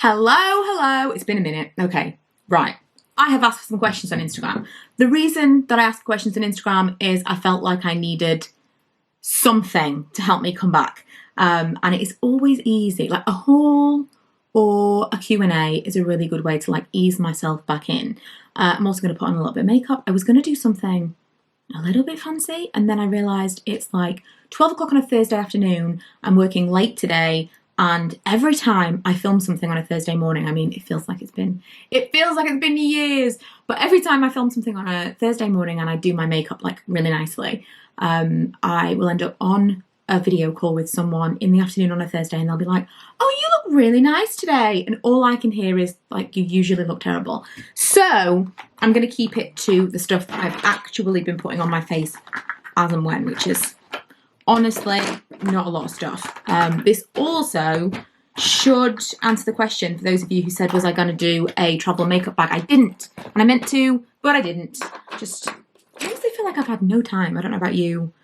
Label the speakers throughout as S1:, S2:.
S1: Hello, it's been a minute. Okay, right. I have asked for some questions on Instagram. The reason that I asked questions on Instagram is I felt like I needed something to help me come back. And it is always easy. Like a haul or a Q&A is a really good way to like ease myself back in. I'm also going to put on a little bit of makeup. I was going to do something a little bit fancy, and then I realised it's like 12 o'clock on a Thursday afternoon. I'm working late today. And every time I film something on a Thursday morning, I mean, it feels like it's been years, but every time I film something on a Thursday morning and I do my makeup like really nicely, I will end up on a video call with someone in the afternoon on a Thursday and they'll be like, oh, you look really nice today. And all I can hear is like, you usually look terrible. So I'm going to keep it to the stuff that I've actually been putting on my face as and when, which is honestly not a lot of stuff. This also should answer the question for those of you who said, was I going to do a travel makeup bag? I didn't. And I meant to, but I didn't. I honestly feel like I've had no time. I don't know about you.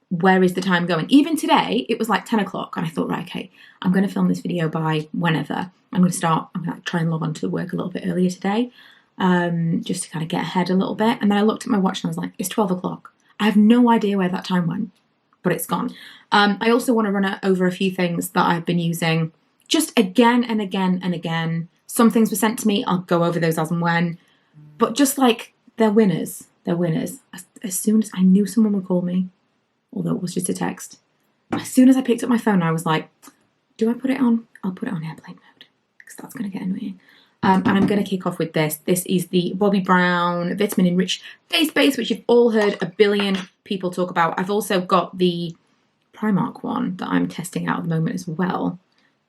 S1: Where is the time going? Even today, it was like 10 o'clock and I thought, right, okay, I'm going to film this video by whenever. I'm going to try and log on to work a little bit earlier today, just to kind of get ahead a little bit. And then I looked at my watch and I was like, it's 12 o'clock. I have no idea where that time went, but it's gone. I also want to run over a few things that I've been using just again and again and again. Some things were sent to me. I'll go over those as and when, but just like they're winners. They're winners. As soon as I knew someone would call me, although it was just a text, as soon as I picked up my phone, I was like, do I put it on? I'll put it on airplane mode because that's going to get annoying. And I'm going to kick off with this. This is the Bobbi Brown Vitamin Enriched Face Base, which you've all heard a billion people talk about. I've also got the Primark one that I'm testing out at the moment as well.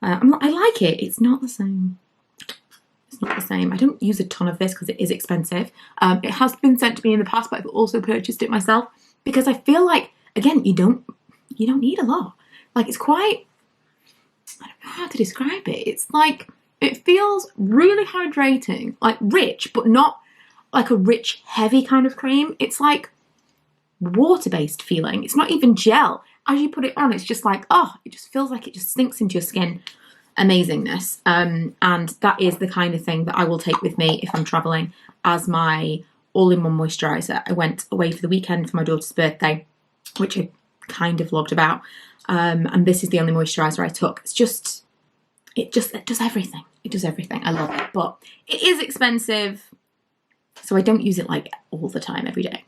S1: I like it. It's not the same. It's not the same. I don't use a ton of this because it is expensive. It has been sent to me in the past, but I've also purchased it myself because I feel like, again, you don't need a lot. Like it's quite, I don't know how to describe it. It's like, it feels really hydrating, like rich, but not like a rich, heavy kind of cream. It's like water-based feeling. It's not even gel. As you put it on, it's just like, oh, it just feels like it just sinks into your skin. Amazingness. And that is the kind of thing that I will take with me if I'm traveling as my all-in-one moisturizer. I went away for the weekend for my daughter's birthday, which I kind of vlogged about. And this is the only moisturizer I took. It does everything. It does everything. I love it. But it is expensive, so I don't use it like all the time, every day.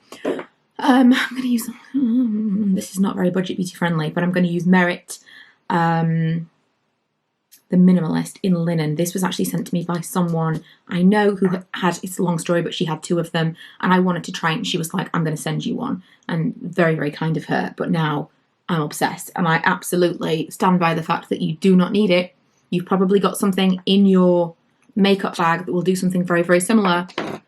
S1: I'm going to use, this is not very budget beauty friendly, but I'm going to use Merit, the Minimalist in linen. This was actually sent to me by someone I know who had, it's a long story, but she had 2 of them and I wanted to try it and she was like, I'm going to send you one. And very, very kind of her. But now I'm obsessed and I absolutely stand by the fact that you do not need it. You've probably got something in your makeup bag that will do something very, very similar. But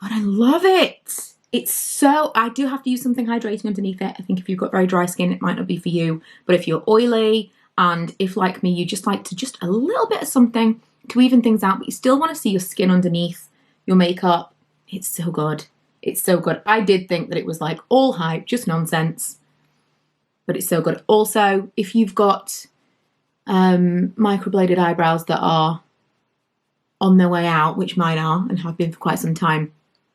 S1: I love it. It's so, I do have to use something hydrating underneath it. I think if you've got very dry skin, it might not be for you. But if you're oily and if, like me, you just like to just a little bit of something to even things out, but you still want to see your skin underneath your makeup, it's so good. It's so good. I did think that it was like all hype, just nonsense. But it's so good. Also, if you've got microbladed eyebrows that are on their way out, which mine are and have been for quite some time,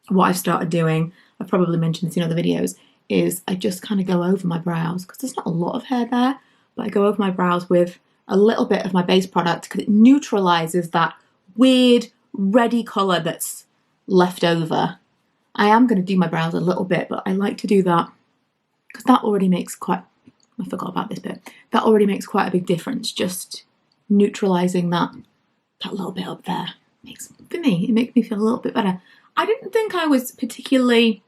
S1: what I've started doing, I've probably mentioned this in other videos, is I just kind of go over my brows because there's not a lot of hair there, but I go over my brows with a little bit of my base product because it neutralizes that weird reddy colour that's left over. I am going to do my brows a little bit, but I like to do that because that already makes quite, I forgot about this bit, that already makes quite a big difference. Just neutralising that little bit up there makes, for me, it makes me feel a little bit better. I didn't think I was particularly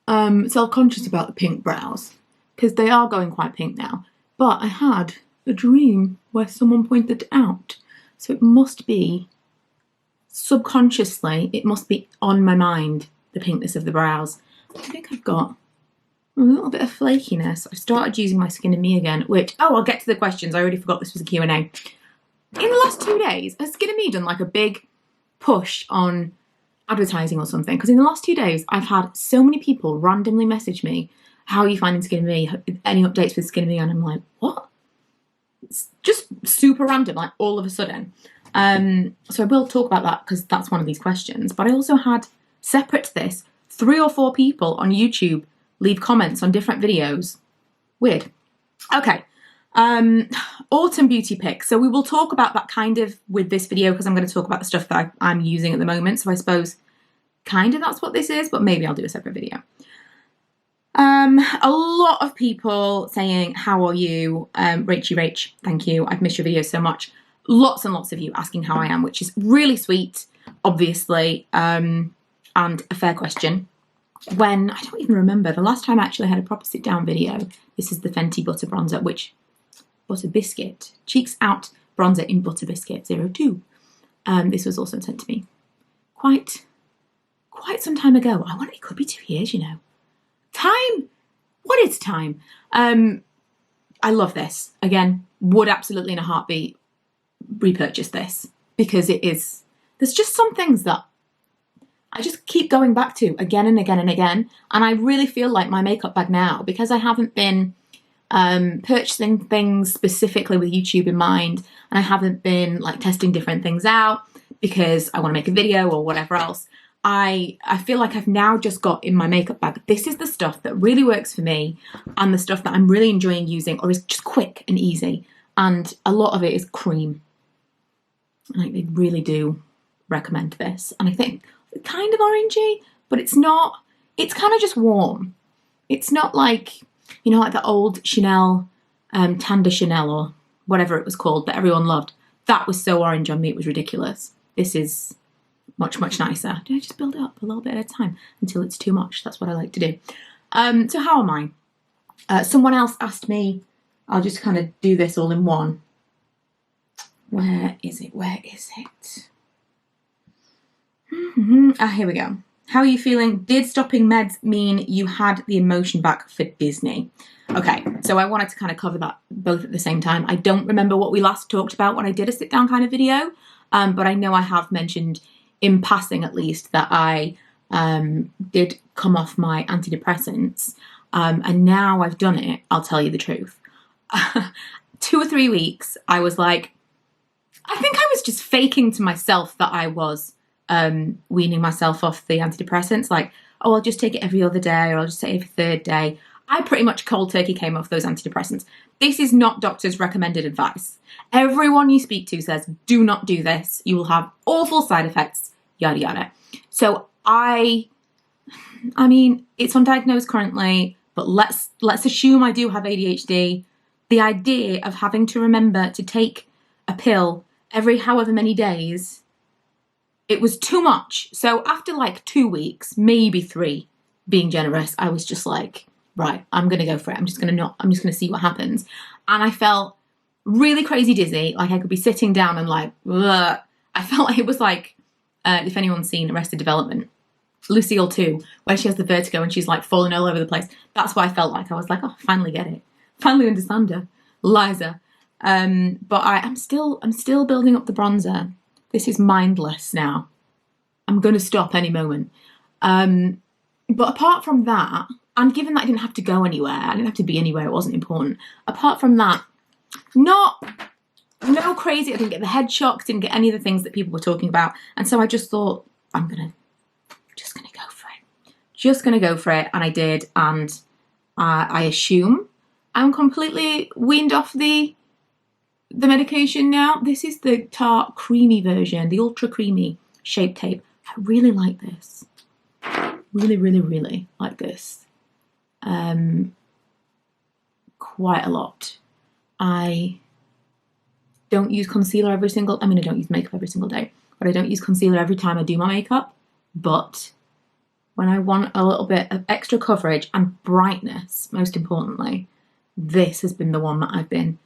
S1: self-conscious about the pink brows because they are going quite pink now, but I had a dream where someone pointed it out. So it must be, subconsciously, it must be on my mind, the pinkness of the brows. I think I've got a little bit of flakiness. I've started using my Skin and Me again, which, oh, I'll get to the questions. I already forgot this was a Q&A. In the last 2 days, has Skin and Me done like a big push on advertising or something? Because in the last 2 days, I've had so many people randomly message me, how are you finding Skin and Me? Any updates with Skin and Me? And I'm like, what? just super random, like all of a sudden. So I will talk about that because that's one of these questions. But I also had, separate to this, 3 or 4 people on YouTube leave comments on different videos. Weird. Okay. Autumn beauty picks. So we will talk about that kind of with this video because I'm going to talk about the stuff that I'm using at the moment. So I suppose kind of that's what this is, but maybe I'll do a separate video. A lot of people saying, how are you? Rachy Rach, thank you. I've missed your videos so much. Lots and lots of you asking how I am, which is really sweet, obviously, and a fair question. When, I don't even remember, the last time I actually had a proper sit down video, this is the Fenty Butter Bronzer, which, Butter Biscuit, Cheeks Out Bronzer in Butter Biscuit 02. This was also sent to me quite some time ago. I wonder, it could be 2 years, you know. Time! What is time? I love this. Again, would absolutely in a heartbeat repurchase this because it is, there's just some things that I just keep going back to again and again and again. And I really feel like my makeup bag now, because I haven't been purchasing things specifically with YouTube in mind, and I haven't been like testing different things out because I want to make a video or whatever else. I feel like I've now just got in my makeup bag, this is the stuff that really works for me and the stuff that I'm really enjoying using or is just quick and easy. And a lot of it is cream. Like, they really do recommend this. And I think it's kind of orangey, but it's not, it's kind of just warm. It's not like, you know, like the old Chanel, Tanda Chanel or whatever it was called that everyone loved. That was so orange on me, it was ridiculous. This is much, much nicer. Do I just build it up a little bit at a time until it's too much? That's what I like to do. So how am I? Someone else asked me, I'll just kind of do this all in one. Where is it? Where is it? Here we go. How are you feeling? Did stopping meds mean you had the emotion back for Disney? Okay, so I wanted to kind of cover that both at the same time. I don't remember what we last talked about when I did a sit down kind of video, but I know I have mentioned in passing at least that I did come off my antidepressants, and now I've done it, I'll tell you the truth. 2 or 3 weeks, I was like, I think I was just faking to myself that I was weaning myself off the antidepressants, like, oh, I'll just take it every other day, or I'll just take it every 3rd day. I pretty much cold turkey came off those antidepressants. This is not doctors' recommended advice. Everyone you speak to says, do not do this. You will have awful side effects, yada, yada. So I mean, it's undiagnosed currently, but let's assume I do have ADHD. The idea of having to remember to take a pill every however many days, it was too much. So after like 2 weeks, maybe 3, being generous, I was just like, right, I'm going to go for it. I'm just going to see what happens. And I felt really crazy dizzy. Like I could be sitting down and like, ugh. I felt like it was like, if anyone's seen Arrested Development, Lucille 2, where she has the vertigo and she's like falling all over the place. That's what I felt like. I was like, oh, I finally get it. Finally understand her. Liza. But I'm still building up the bronzer. This is mindless now. I'm going to stop any moment. But apart from that, and given that I didn't have to go anywhere, I didn't have to be anywhere, it wasn't important. Apart from that, no crazy, I didn't get the head shock, didn't get any of the things that people were talking about. And so I just thought, just gonna go for it. Just gonna go for it. And I did. And I assume I'm completely weaned off the medication now. This is the Tarte creamy version, the ultra creamy Shape Tape. I really like this. Really, really, really like this. Quite a lot. I don't use concealer I don't use makeup every single day, but I don't use concealer every time I do my makeup. But when I want a little bit of extra coverage and brightness, most importantly, this has been the one that I've been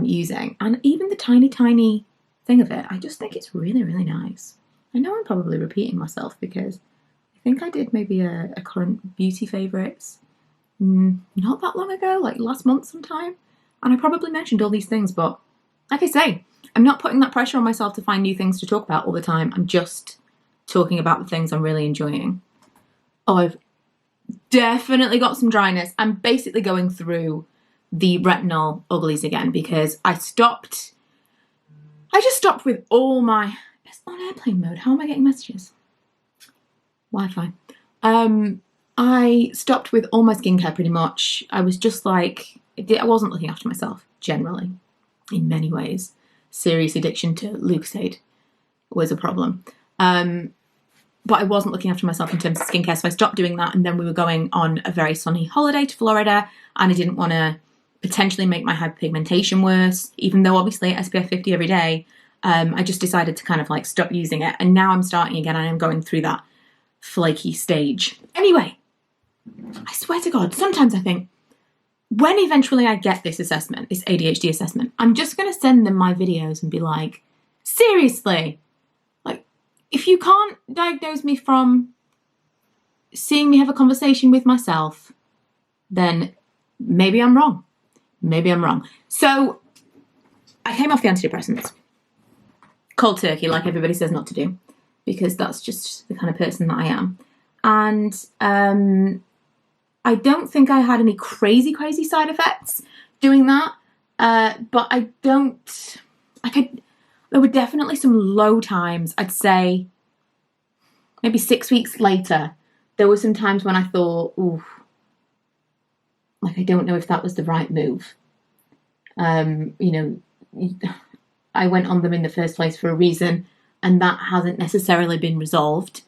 S1: using. And even the tiny, tiny thing of it, I just think it's really, really nice. I know I'm probably repeating myself because I think I did maybe a current beauty favourites not that long ago, like last month sometime. And I probably mentioned all these things, but like I say, I'm not putting that pressure on myself to find new things to talk about all the time. I'm just talking about the things I'm really enjoying. Oh, I've definitely got some dryness. I'm basically going through the retinol uglies again, because I just stopped with all my, it's on airplane mode. How am I getting messages? Wi-Fi. I stopped with all my skincare pretty much. I was just like, I wasn't looking after myself generally, in many ways. Serious addiction to Lucozade was a problem. But I wasn't looking after myself in terms of skincare, so I stopped doing that, and then we were going on a very sunny holiday to Florida, and I didn't want to potentially make my hyperpigmentation worse, even though obviously SPF 50 every day. I just decided to kind of like stop using it, and now I'm starting again, and I'm going through that flaky stage. Anyway, I swear to God, sometimes I think, when eventually I get this assessment, this ADHD assessment, I'm just going to send them my videos and be like, seriously, like, if you can't diagnose me from seeing me have a conversation with myself, then maybe I'm wrong. Maybe I'm wrong. So I came off the antidepressants. Cold turkey, like everybody says not to do, because that's just the kind of person that I am. And I don't think I had any crazy side effects doing that. But I don't, there were definitely some low times. I'd say maybe 6 weeks later, there were some times when I thought, ooh, like, I don't know if that was the right move. You know, I went on them in the first place for a reason, and that hasn't necessarily been resolved.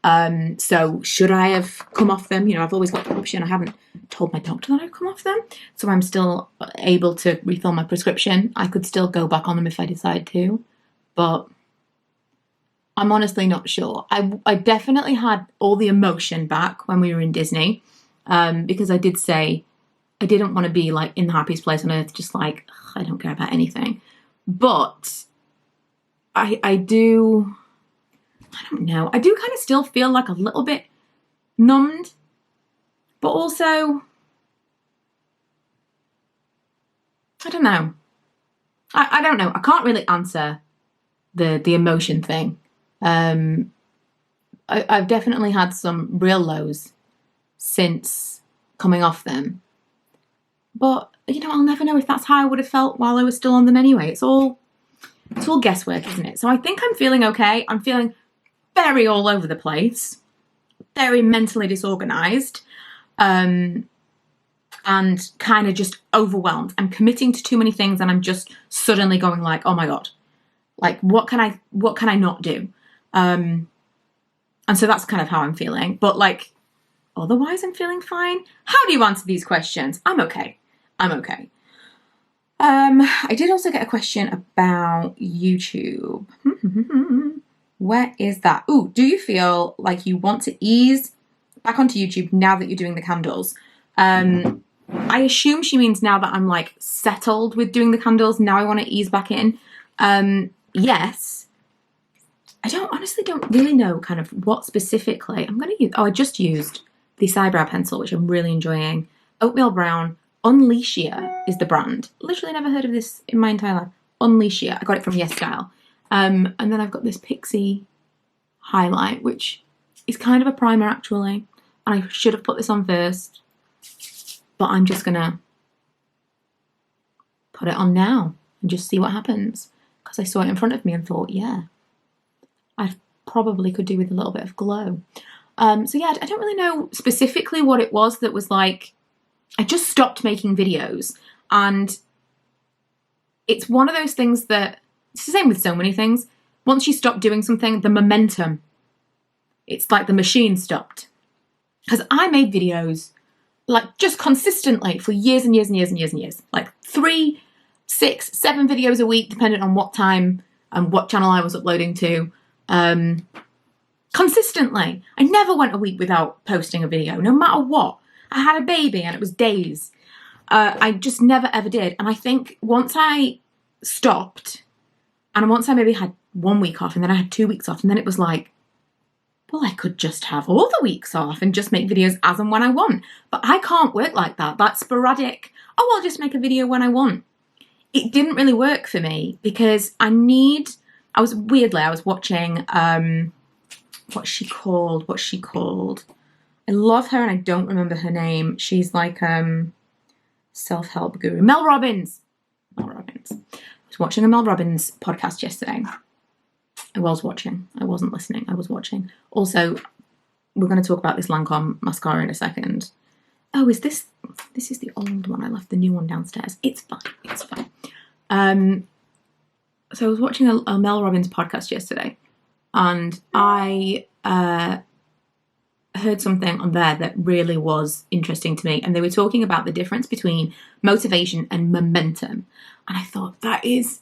S1: So should I have come off them? You know, I've always got the option. I haven't told my doctor that I've come off them, so I'm still able to refill my prescription. I could still go back on them if I decide to, but I'm honestly not sure. I definitely had all the emotion back when we were in Disney, because I did say I didn't want to be like in the happiest place on earth, just like, I don't care about anything. But I don't know. I do kind of still feel like a little bit numbed, but also, I don't know. I don't know. I can't really answer the emotion thing. I've definitely had some real lows since coming off them. But, you know, I'll never know if that's how I would have felt while I was still on them anyway. It's all guesswork, isn't it? So I think I'm feeling okay. I'm feeling very all over the place, very mentally disorganized, and kind of just overwhelmed. I'm committing to too many things, and I'm just suddenly going like, oh my God, like, what can I not do? And so that's kind of how I'm feeling. But like, otherwise I'm feeling fine. How do you answer these questions? I'm okay. I did also get a question about YouTube. Where is that? Ooh, do you feel like you want to ease back onto YouTube now that you're doing the candles? I assume she means now that I'm like settled with doing the candles, now I want to ease back in. Yes. I honestly don't really know kind of what specifically. I'm going to use, I just used this eyebrow pencil, which I'm really enjoying. Oatmeal Brown. Unleashia is the brand. Literally never heard of this in my entire life. Unleashia. I got it from Yes Style. And then I've got this Pixie highlight, which is kind of a primer actually. And I should have put this on first, but I'm just gonna put it on now and just see what happens. Because I saw it in front of me and thought, yeah, I probably could do with a little bit of glow. So yeah, I don't really know specifically what it was that was like, I just stopped making videos, and it's one of those things that, it's the same with so many things. Once you stop doing something, the momentum, it's like the machine stopped. Because I made videos like just consistently for years and years and years and years and years. Like 3, 6, 7 videos a week, depending on what time and what channel I was uploading to. Consistently. I never went a week without posting a video, no matter what. I had a baby and it was days. I just never ever did. And I think once I stopped, and once I maybe had 1 week off and then I had 2 weeks off, and then it was like, well, I could just have all the weeks off and just make videos as and when I want. But I can't work like that. That's sporadic. Oh, I'll just make a video when I want. It didn't really work for me because I was watching, what's she called? I love her and I don't remember her name. She's like self-help guru. Mel Robbins. Mel Robbins. I was watching a Mel Robbins podcast yesterday. I was watching. I wasn't listening. I was watching. Also, we're going to talk about this Lancome mascara in a second. Oh, is this is the old one. I left the new one downstairs. It's fine. It's fine. So I was watching a Mel Robbins podcast yesterday, and I heard something on there that really was interesting to me. And they were talking about the difference between motivation and momentum. And I thought, that is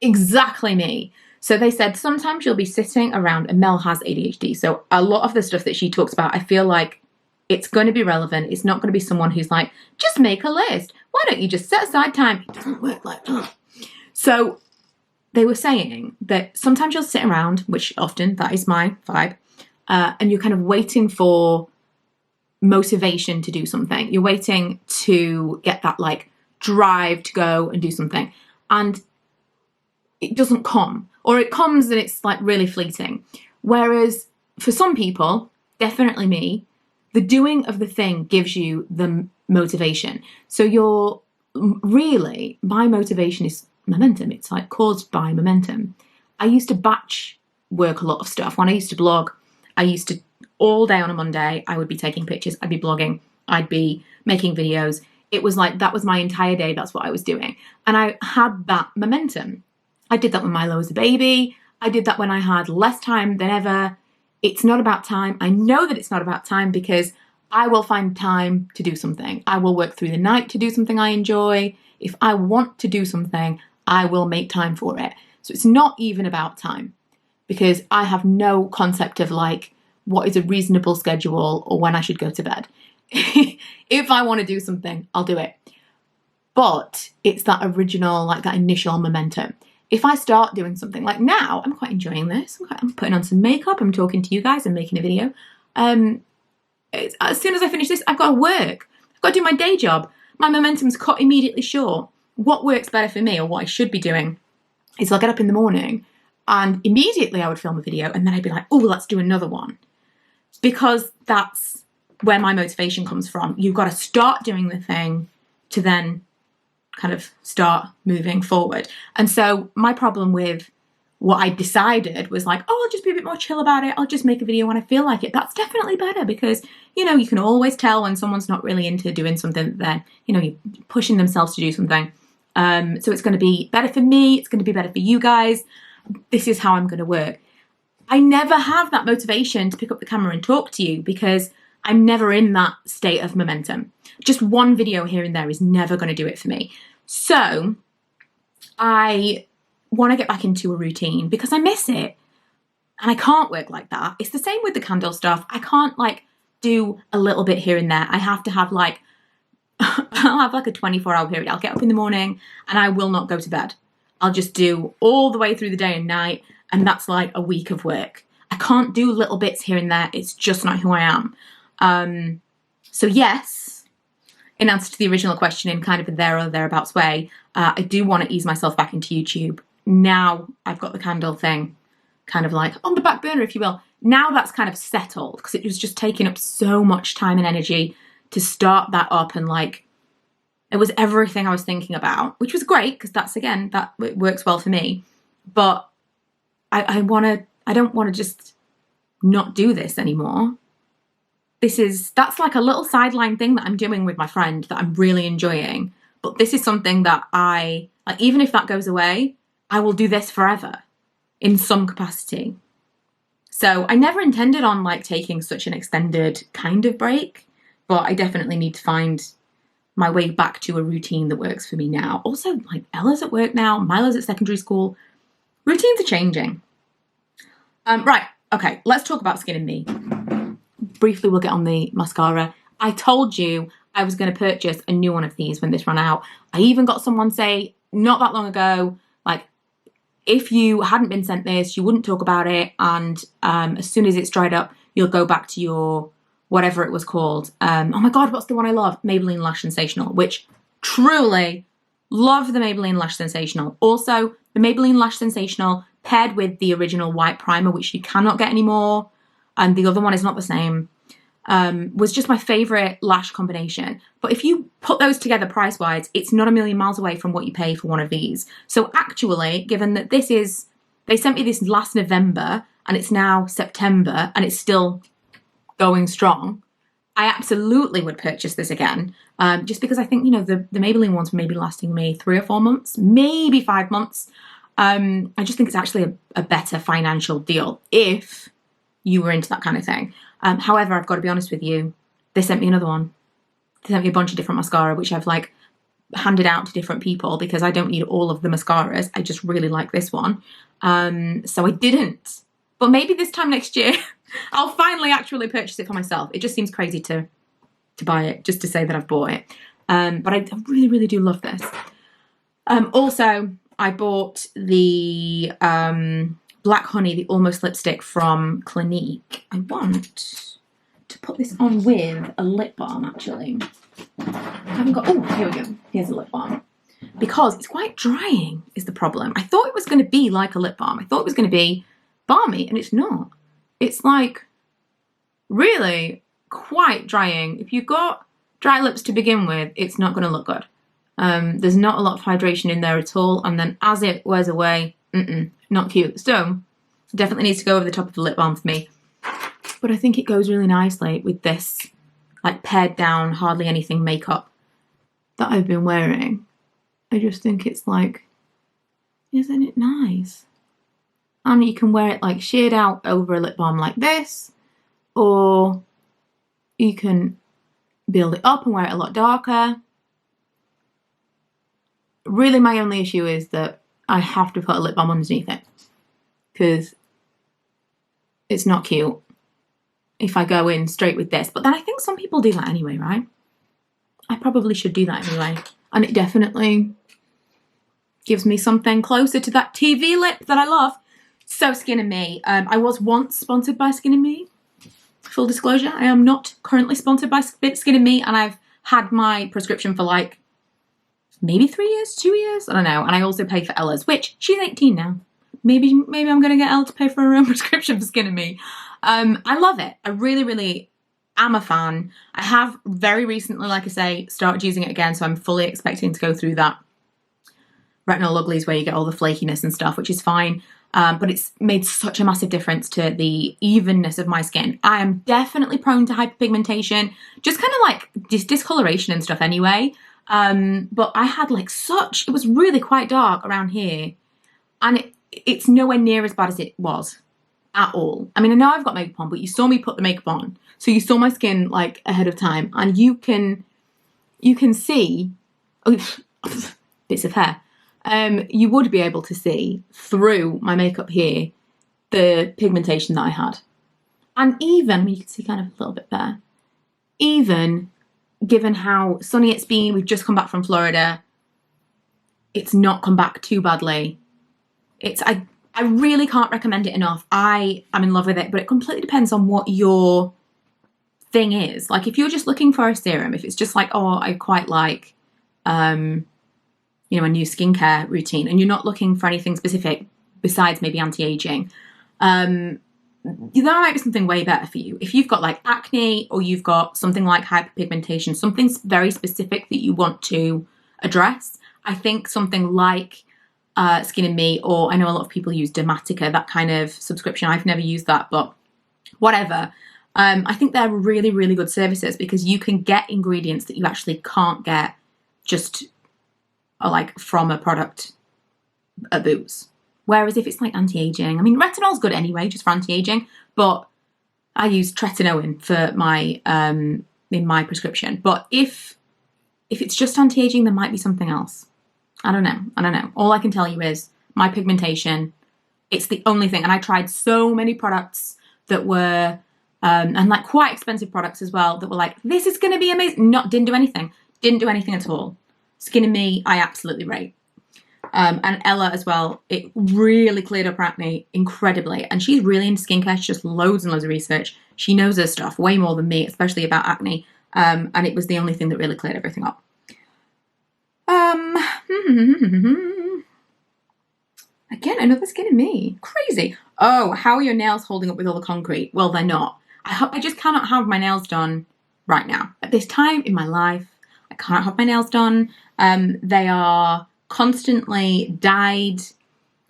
S1: exactly me. So they said sometimes you'll be sitting around, and Mel has ADHD. So a lot of the stuff that she talks about, I feel like it's going to be relevant. It's not going to be someone who's like, just make a list. Why don't you just set aside time? It doesn't work like that. So they were saying that sometimes you'll sit around, which often that is my vibe, and you're kind of waiting for motivation to do something. You're waiting to get that like drive to go and do something. And it doesn't come, or it comes and it's like really fleeting. Whereas for some people, definitely me, the doing of the thing gives you the motivation. So you're really, my motivation is momentum. It's like caused by momentum. I used to batch work a lot of stuff. When I used to blog, I used to, all day on a Monday, I would be taking pictures, I'd be blogging, I'd be making videos. It was like, that was my entire day. That's what I was doing. And I had that momentum. I did that when Milo was a baby. I did that when I had less time than ever. It's not about time. I know that it's not about time because I will find time to do something. I will work through the night to do something I enjoy. If I want to do something, I will make time for it. So it's not even about time, because I have no concept of like what is a reasonable schedule or when I should go to bed. If I want to do something, I'll do it. But it's that original, like that initial momentum. If I start doing something like now, I'm quite enjoying this. I'm putting on some makeup. I'm talking to you guys. I'm making a video. As soon as I finish this, I've got to work. I've got to do my day job. My momentum's cut immediately short. What works better for me, or what I should be doing, is I'll get up in the morning and immediately I would film a video and then I'd be like, oh, let's do another one. Because that's where my motivation comes from. You've got to start doing the thing to then kind of start moving forward. And so my problem with what I decided was like, oh, I'll just be a bit more chill about it. I'll just make a video when I feel like it. That's definitely better because, you know, you can always tell when someone's not really into doing something that they're, you know, you're pushing themselves to do something. So it's going to be better for me. It's going to be better for you guys. This is how I'm going to work. I never have that motivation to pick up the camera and talk to you because I'm never in that state of momentum. Just one video here and there is never going to do it for me. So I want to get back into a routine because I miss it. And I can't work like that. It's the same with the candle stuff. I can't like do a little bit here and there. I have to have like, I'll have like a 24-hour period. I'll get up in the morning and I will not go to bed. I'll just do all the way through the day and night. And that's like a week of work. I can't do little bits here and there. It's just not who I am. So yes, in answer to the original question in kind of a there or thereabouts way, I do want to ease myself back into YouTube. Now I've got the candle thing kind of like on the back burner, if you will. Now that's kind of settled because it was just taking up so much time and energy to start that up, and like it was everything I was thinking about, which was great because that's, again, that it works well for me. But I don't want to just not do this anymore. That's like a little sideline thing that I'm doing with my friend that I'm really enjoying. But this is something that like, even if that goes away, I will do this forever in some capacity. So I never intended on like taking such an extended kind of break, but I definitely need to find my way back to a routine that works for me now. Also, like Ella's at work now, Milo's at secondary school. Routines are changing. Right, okay, let's talk about Skin and Me. Briefly, we'll get on the mascara. I told you I was going to purchase a new one of these when this ran out. I even got someone say not that long ago, like, if you hadn't been sent this, you wouldn't talk about it. And as soon as it's dried up, you'll go back to your whatever it was called. Oh my God, what's the one I love? Maybelline Lash Sensational, which truly love the Maybelline Lash Sensational. Also, the Maybelline Lash Sensational paired with the original white primer, which you cannot get anymore. And the other one is not the same. was just my favourite lash combination. But if you put those together price-wise, it's not a million miles away from what you pay for one of these. So actually, given that this is, they sent me this last November and it's now September and it's still going strong, I absolutely would purchase this again. Just because I think, you know, the Maybelline ones may be lasting me 3 or 4 months, maybe 5 months. I just think it's actually a better financial deal if you were into that kind of thing. However, I've got to be honest with you, they sent me another one. They sent me a bunch of different mascara, which I've like handed out to different people because I don't need all of the mascaras. I just really like this one. So I didn't. But maybe this time next year, I'll finally actually purchase it for myself. It just seems crazy to buy it just to say that I've bought it. But I really, really do love this. Also, I bought the Black Honey, the Almost lipstick from Clinique. I want to put this on with a lip balm, actually. I haven't got, oh, here we go. Here's a lip balm. Because it's quite drying is the problem. I thought it was going to be like a lip balm. I thought it was going to be balmy, and it's not. It's like really quite drying. If you've got dry lips to begin with, it's not going to look good. There's not a lot of hydration in there at all, and then as it wears away, not cute. So definitely needs to go over the top of the lip balm for me. But I think it goes really nicely with this like pared down, hardly anything makeup that I've been wearing. I just think it's like, isn't it nice? And you can wear it like sheared out over a lip balm like this, or you can build it up and wear it a lot darker. Really, my only issue is that I have to put a lip balm underneath it because it's not cute if I go in straight with this. But then I think some people do that anyway, right? I probably should do that anyway. And it definitely gives me something closer to that TV lip that I love. So Skin and Me. I was once sponsored by Skin and Me. Full disclosure, I am not currently sponsored by Skin and Me, and I've had my prescription for like maybe 3 years, 2 years, I don't know. And I also pay for Ella's, which she's 18 now. Maybe I'm going to get Ella to pay for her own prescription for Skin and Me. I love it. I really, really am a fan. I have very recently, like I say, started using it again, so I'm fully expecting to go through that retinol uglies where you get all the flakiness and stuff, which is fine. But it's made such a massive difference to the evenness of my skin. I am definitely prone to hyperpigmentation, just kind of like discoloration and stuff anyway. But I had like it was really quite dark around here, and it's nowhere near as bad as it was at all. I mean, I know I've got makeup on, but you saw me put the makeup on, so you saw my skin like ahead of time, and you can see bits of hair. You would be able to see through my makeup here the pigmentation that I had. And even, you can see kind of a little bit there, even given how sunny it's been, we've just come back from Florida, it's not come back too badly. I really can't recommend it enough. I am in love with it, but it completely depends on what your thing is. Like if you're just looking for a serum, if it's just like, oh, I quite like, a new skincare routine, and you're not looking for anything specific besides maybe anti-aging, that might be something way better for you. If you've got like acne, or you've got something like hyperpigmentation, something very specific that you want to address, I think something like Skin and Me, or I know a lot of people use Dermatica, that kind of subscription. I've never used that, but whatever. I think they're really, really good services because you can get ingredients that you actually can't get just like from a product at Boots. Whereas if it's like anti-aging, I mean, retinol's good anyway, just for anti-aging, but I use tretinoin for my in my prescription. But if it's just anti-aging, there might be something else. I don't know. All I can tell you is my pigmentation, it's the only thing. And I tried so many products that were, and like quite expensive products as well, that were like, this is going to be amazing. Didn't do anything at all. Skin and Me, I absolutely rate. And Ella as well, it really cleared up her acne incredibly. And she's really into skincare. She does loads and loads of research. She knows her stuff way more than me, especially about acne. And it was the only thing that really cleared everything up. Again, another Skin and Me. Crazy. Oh, how are your nails holding up with all the concrete? Well, they're not. I just cannot have my nails done right now. At this time in my life, I can't have my nails done. They are constantly dyed.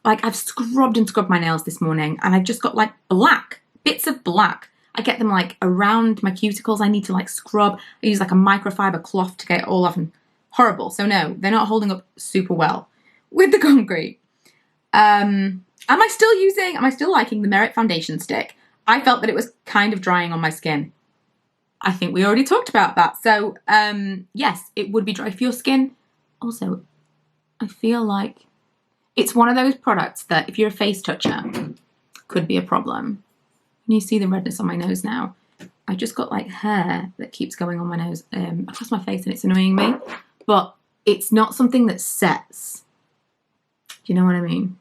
S1: Like, I've scrubbed and scrubbed my nails this morning, and I've just got like black, bits of black. I get them like around my cuticles. I need to like scrub. I use like a microfiber cloth to get it all off, and horrible. So no, they're not holding up super well with the concrete. Am I still liking the Merit foundation stick? I felt that it was kind of drying on my skin. I think we already talked about that. So yes, it would be dry for your skin. Also, I feel like it's one of those products that if you're a face toucher, could be a problem. And you see the redness on my nose now. I just got like hair that keeps going on my nose across my face, and it's annoying me. But it's not something that sets. Do you know what I mean?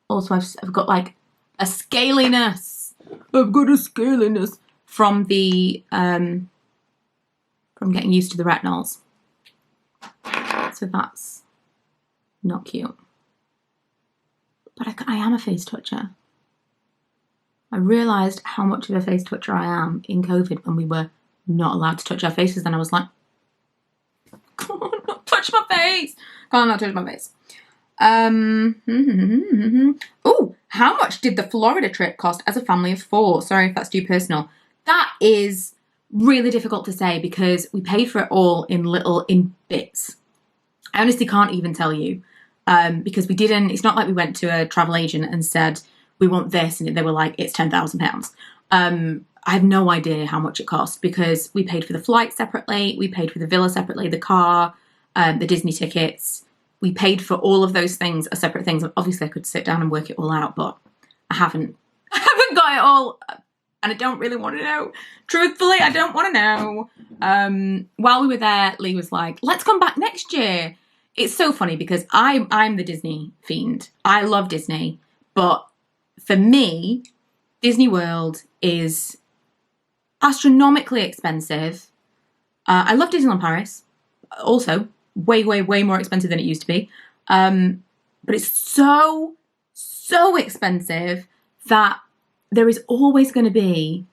S1: Also, I've got like a scaliness. I've got a scaliness from the from getting used to the retinols. So that's not cute. But I am a face toucher. I realised how much of a face toucher I am in COVID when we were not allowed to touch our faces. Then I was like, come on, not touch my face. Can't not touch my face. Oh, how much did the Florida trip cost as a family of 4? Sorry if that's too personal. That is really difficult to say because we paid for it all in bits. I honestly can't even tell you because it's not like we went to a travel agent and said, we want this, and they were like, it's £10,000. I have no idea how much it cost because we paid for the flight separately, we paid for the villa separately, the car, the Disney tickets. We paid for all of those things as separate things. Obviously, I could sit down and work it all out, but I haven't got it all, and I don't really want to know. Truthfully, I don't want to know. While we were there, Lee was like, let's come back next year. It's so funny because I'm the Disney fiend. I love Disney, but for me, Disney World is astronomically expensive. I love Disneyland Paris. Also, way, way, way more expensive than it used to be. But it's so expensive that there is always going to be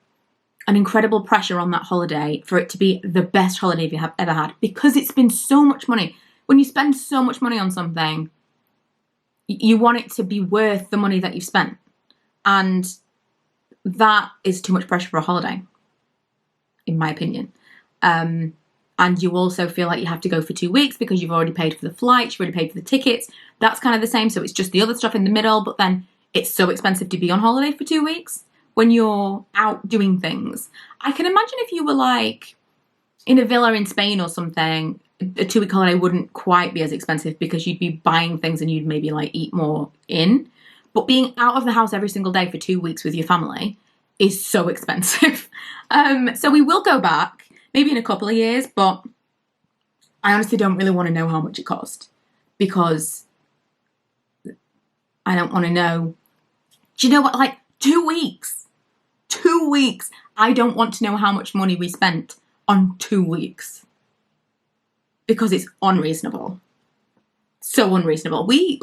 S1: an incredible pressure on that holiday for it to be the best holiday you have ever had because it's been so much money. When you spend so much money on something, you want it to be worth the money that you've spent. And that is too much pressure for a holiday, in my opinion. And you also feel like you have to go for 2 weeks because you've already paid for the flights, you've already paid for the tickets. That's kind of the same. So it's just the other stuff in the middle, but then it's so expensive to be on holiday for 2 weeks when you're out doing things. I can imagine if you were like in a villa in Spain or something, a 2-week holiday wouldn't quite be as expensive because you'd be buying things and you'd maybe like eat more in. But being out of the house every single day for 2 weeks with your family is so expensive. So we will go back, maybe in a couple of years, but I honestly don't really want to know how much it cost because I don't want to know. Do you know what? Like 2 weeks. 2 weeks. I don't want to know how much money we spent on 2 weeks because it's unreasonable. So unreasonable. We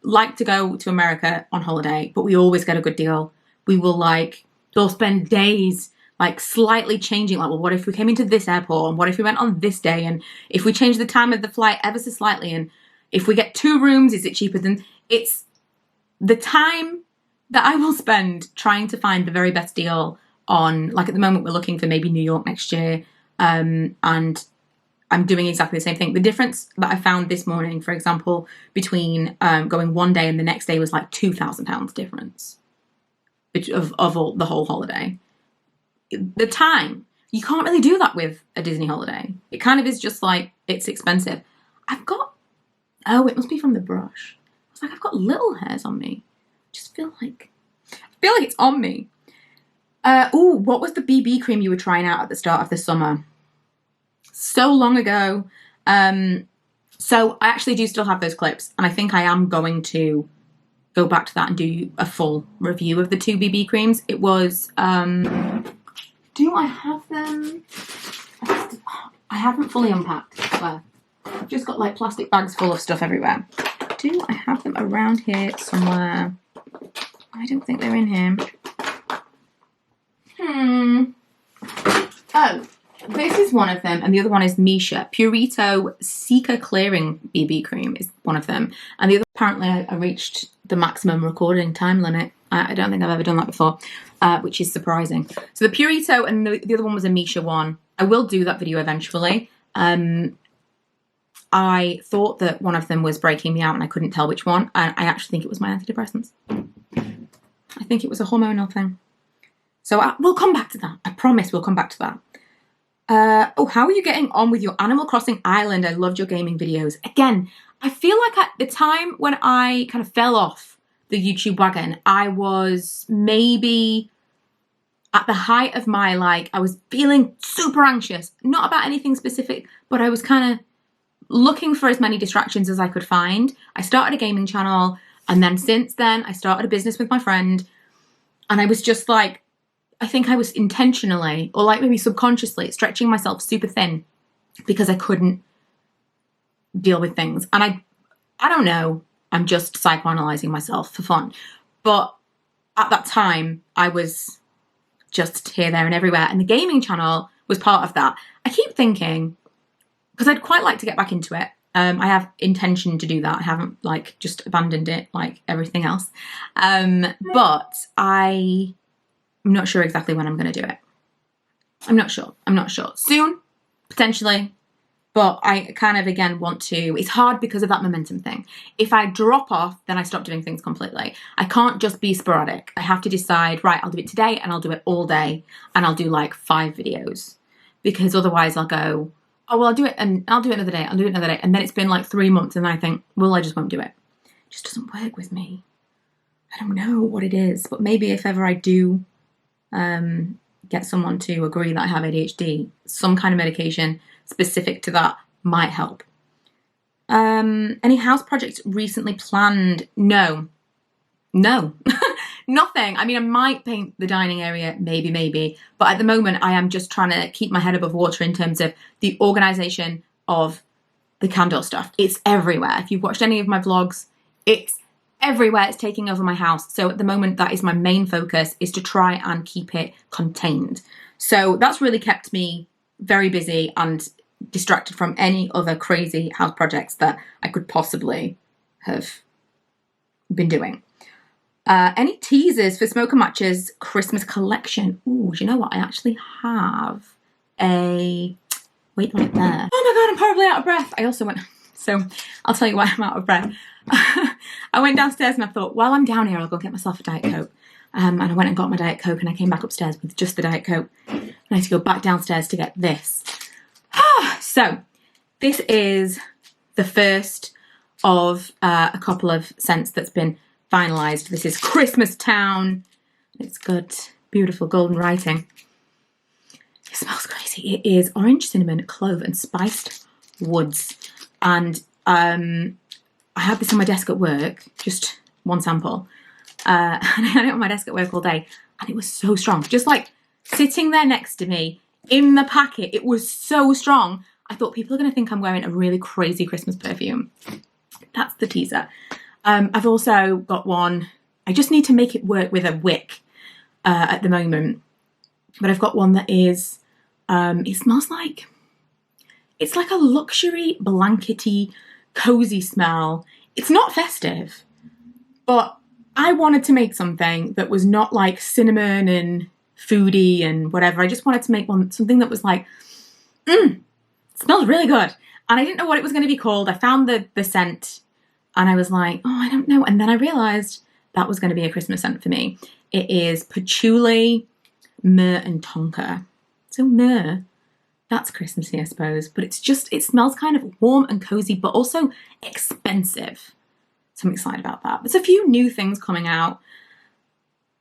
S1: like to go to America on holiday, but we always get a good deal. We'll spend days like slightly changing, like, well, what if we came into this airport and what if we went on this day and if we change the time of the flight ever so slightly and if we get 2 rooms, is it cheaper than... It's the time that I will spend trying to find the very best deal on, like at the moment we're looking for maybe New York next year, and I'm doing exactly the same thing. The difference that I found this morning, for example, between going one day and the next day was like £2,000 difference of the whole holiday. The time, you can't really do that with a Disney holiday. It kind of is just like, it's expensive. It must be from the brush. I was like, I've got little hairs on me. I just feel like it's on me. What was the BB cream you were trying out at the start of the summer? So long ago. So I actually do still have those clips, and I think I am going to go back to that and do a full review of the 2 BB creams. It was, do I have them? I haven't fully unpacked, I swear. I've just got like plastic bags full of stuff everywhere. Do I have them around here somewhere? I don't think they're in here. Oh, this is one of them, and the other one is Misha. Purito Seeker Clearing BB Cream is one of them. And the other, apparently I reached the maximum recording time limit. I don't think I've ever done that before, which is surprising. So the Purito and the other one was a Misha one. I will do that video eventually. I thought that one of them was breaking me out and I couldn't tell which one. And I actually think it was my antidepressants. I think it was a hormonal thing. So we'll come back to that. I promise we'll come back to that. Oh, how are you getting on with your Animal Crossing Island? I loved your gaming videos. Again, I feel like at the time when I kind of fell off the YouTube wagon, I was maybe at the height of my, like, I was feeling super anxious. Not about anything specific, but I was kind of looking for as many distractions as I could find. I started a gaming channel, and then since then, I started a business with my friend, and I was just like, I think I was intentionally, or like maybe subconsciously, stretching myself super thin because I couldn't deal with things. And I don't know, I'm just psychoanalyzing myself for fun. But at that time, I was just here, there, and everywhere. And the gaming channel was part of that. I keep thinking, because I'd quite like to get back into it. I have intention to do that. I haven't like just abandoned it like everything else. But I'm not sure exactly when I'm going to do it. I'm not sure. Soon, potentially. But I kind of, again, want to... It's hard because of that momentum thing. If I drop off, then I stop doing things completely. I can't just be sporadic. I have to decide, right, I'll do it today and I'll do it all day. And I'll do like 5 videos. Because otherwise I'll go, oh, well, I'll do it and I'll do it another day. I'll do it another day. And then it's been like 3 months and I think, well, I just won't do it. It just doesn't work with me. I don't know what it is. But maybe if ever I do... get someone to agree that I have ADHD, some kind of medication specific to that might help. Any house projects recently planned? No. Nothing. I mean, I might paint the dining area, maybe, but at the moment I am just trying to keep my head above water in terms of the organisation of the candle stuff. It's everywhere. If you've watched any of my vlogs, it's everywhere. It's taking over my house. So at the moment, that is my main focus, is to try and keep it contained. So that's really kept me very busy and distracted from any other crazy house projects that I could possibly have been doing. Any teasers for Smoker Match's Christmas collection? Ooh, do you know what? I actually have a... Wait right there. Oh my God, I'm horribly out of breath. I also went... So I'll tell you why I'm out of breath. I went downstairs and I thought, while I'm down here, I'll go get myself a Diet Coke. And I went and got my Diet Coke and I came back upstairs with just the Diet Coke. And I had to go back downstairs to get this. So this is the first of a couple of scents that's been finalised. This is Christmas Town. It's got beautiful golden writing. It smells crazy. It is orange, cinnamon, clove and spiced woods. And I had this on my desk at work, just one sample. And I had it on my desk at work all day. And it was so strong. Just like sitting there next to me in the packet, it was so strong. I thought people are going to think I'm wearing a really crazy Christmas perfume. That's the teaser. I've also got one. I just need to make it work with a wick at the moment. But I've got one that is, it smells like, it's like a luxury, blankety, cozy smell. It's not festive, but I wanted to make something that was not like cinnamon and foodie and whatever. I just wanted to make something that was like, it smells really good. And I didn't know what it was going to be called. I found the scent and I was like, oh, I don't know. And then I realised that was going to be a Christmas scent for me. It is patchouli, myrrh and tonka. So myrrh, that's Christmassy, I suppose. But it's just, it smells kind of warm and cozy, but also expensive. So I'm excited about that. There's a few new things coming out.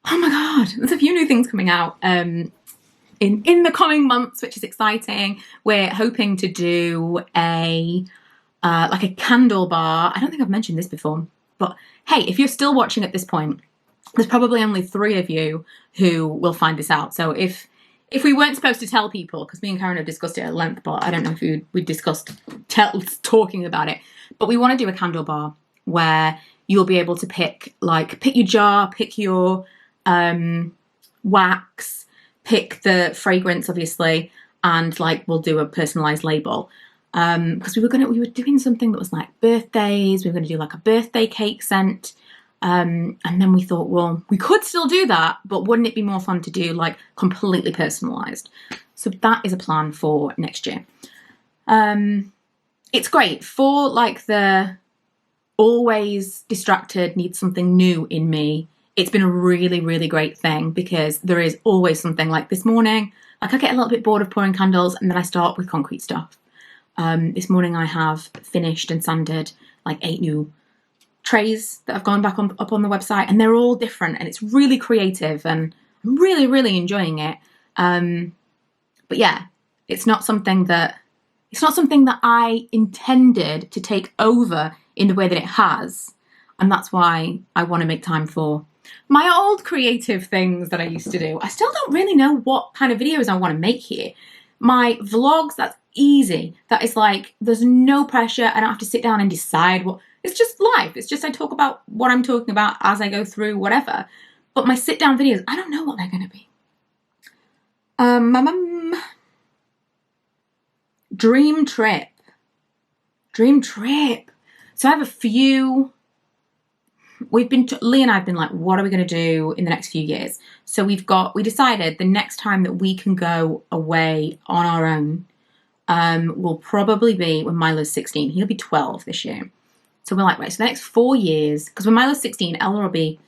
S1: Oh my God, there's a few new things coming out in the coming months, which is exciting. We're hoping to do a like a candle bar. I don't think I've mentioned this before, but hey, if you're still watching at this point, there's probably only 3 of you who will find this out. So if we weren't supposed to tell people, because me and Karen have discussed it at length, but I don't know if we discussed talking about it, but we want to do a candle bar where you'll be able to pick your jar, pick your wax, pick the fragrance, obviously, and like we'll do a personalized label. Because we were doing something that was like birthdays. We were going to do like a birthday cake scent. And then we thought, well, we could still do that, but wouldn't it be more fun to do like completely personalized? So that is a plan for next year. It's great for like the always distracted, need something new in me. It's been a really, really great thing because there is always something. Like this morning, like I get a little bit bored of pouring candles and then I start with concrete stuff. This morning I have finished and sanded like 8 new trays that have gone back up on the website, and they're all different and it's really creative and I'm really, really enjoying it. But yeah, it's not something that I intended to take over in the way that it has. And that's why I want to make time for my old creative things that I used to do. I still don't really know what kind of videos I want to make here. My vlogs, that's easy. That is like, there's no pressure. I don't have to sit down and decide what, it's just life. It's just I talk about what I'm talking about as I go through whatever. But my sit down videos, I don't know what they're going to be. Dream trip. So I have a few. Lee and I have been like, what are we going to do in the next few years? So we decided the next time that we can go away on our own will probably be when Milo's 16. He'll be 12 this year. So we're like, right, so the next 4 years, because when Milo's 16, Ella will be,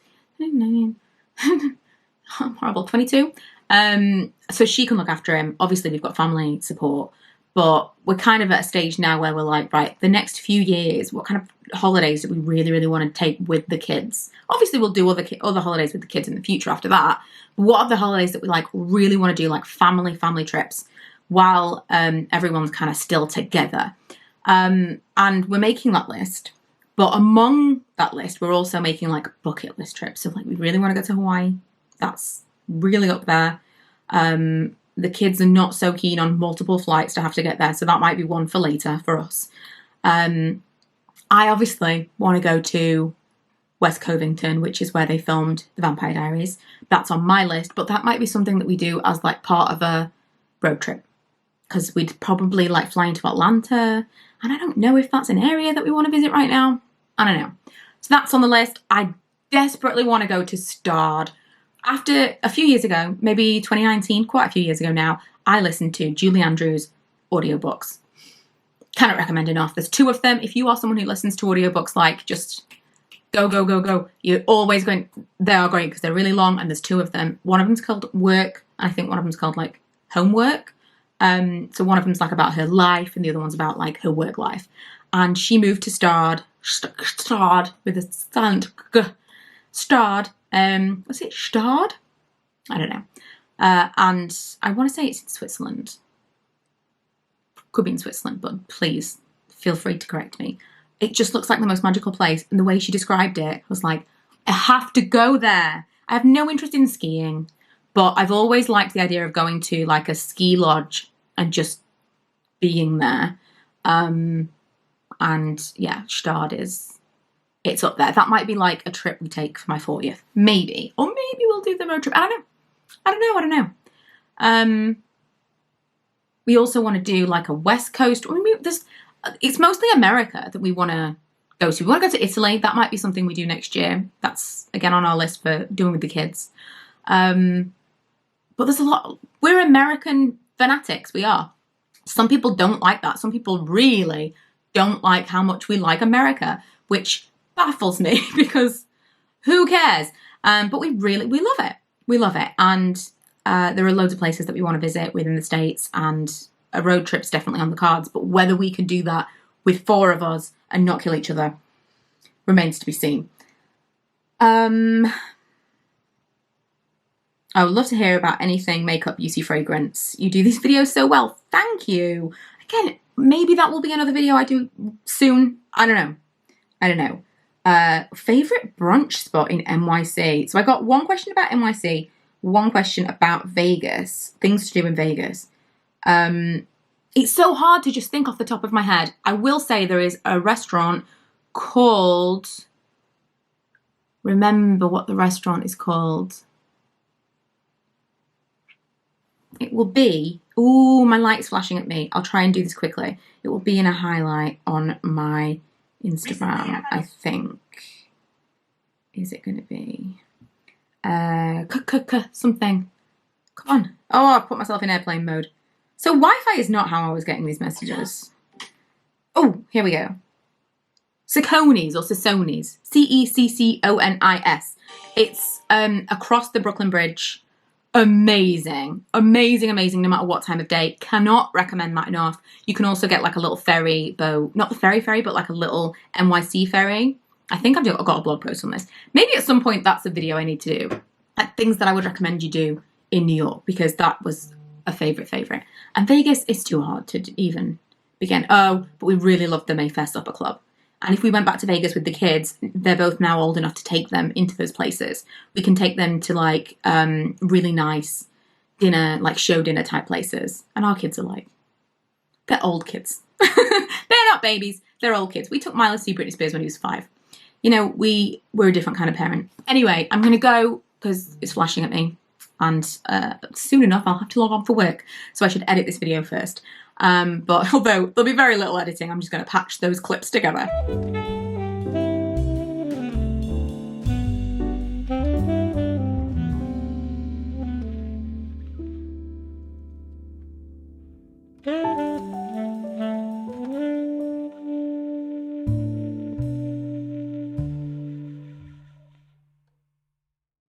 S1: horrible, 22. So she can look after him. Obviously, we've got family support. But we're kind of at a stage now where we're like, right, the next few years, what kind of holidays do we really, really want to take with the kids? Obviously, we'll do other holidays with the kids in the future after that. But what are the holidays that we like really want to do, like family trips, while everyone's kind of still together? And we're making that list. But among that list, we're also making like bucket list trips. So like we really want to go to Hawaii. That's really up there. The kids are not so keen on multiple flights to have to get there. So that might be one for later for us. I obviously want to go to West Covington, which is where they filmed The Vampire Diaries. That's on my list, but that might be something that we do as like part of a road trip. Because we'd probably like fly into Atlanta. And I don't know if that's an area that we want to visit right now. I don't know. So that's on the list. I desperately want to go to Starred. After a few years ago, maybe 2019, quite a few years ago now, I listened to Julie Andrews' audiobooks. Cannot recommend enough. There's 2 of them. If you are someone who listens to audiobooks, like just go. You're always going, they are great because they're really long and there's 2 of them. One of them's called Work. And I think one of them's called like Homework. So one of them's like about her life and the other one's about like her work life. And she moved to Starred with a silent G. Starred. Was it Starred? I don't know. And I want to say it's in Switzerland. Could be in Switzerland, but please feel free to correct me. It just looks like the most magical place. And the way she described it was like, I have to go there. I have no interest in skiing, but I've always liked the idea of going to like a ski lodge and just being there. And yeah, Starred it's up there. That might be like a trip we take for my 40th. Maybe. Or maybe we'll do the road trip. I don't know. We also want to do like a West Coast. It's mostly America that we want to go to. We want to go to Italy. That might be something we do next year. That's, again, on our list for doing with the kids. But there's a lot. We're American fanatics. We are. Some people don't like that. Some people really don't like how much we like America, which baffles me because who cares? But we love it. We love it. And there are loads of places that we want to visit within the States, and a road trip's definitely on the cards. But whether we can do that with 4 of us and not kill each other remains to be seen. I would love to hear about anything makeup, beauty, fragrance. You do these videos so well. Thank you. Again, maybe that will be another video I do soon. I don't know. Favorite brunch spot in NYC. So I got one question about NYC, one question about Vegas, things to do in Vegas. It's so hard to just think off the top of my head. I will say there is a restaurant called, remember what the restaurant is called. It will be, Ooh, my light's flashing at me. I'll try and do this quickly. It will be in a highlight on my Instagram, I think. Is it going to be? Something. Come on. Oh, I've put myself in airplane mode. So Wi-Fi is not how I was getting these messages. Oh, here we go. Ceconis or Ceconis. Cecconis. It's across the Brooklyn Bridge. Amazing. Amazing, amazing, no matter what time of day. Cannot recommend that enough. You can also get like a little ferry boat. Not the ferry, but like a little NYC ferry. I think I've got a blog post on this. Maybe at some point that's a video I need to do. Like things that I would recommend you do in New York, because that was a favourite. And Vegas is too hard to even begin. Oh, but we really loved the Mayfair Supper Club. And if we went back to Vegas with the kids, they're both now old enough to take them into those places. We can take them to like really nice dinner, like show dinner type places. And our kids are like, they're old kids. They're not babies, they're old kids. We took Milo to see Britney Spears when he was 5. You know, we're a different kind of parent. Anyway, I'm going to go because it's flashing at me. And soon enough, I'll have to log on for work. So I should edit this video first. But although there'll be very little editing, I'm just going to patch those clips together.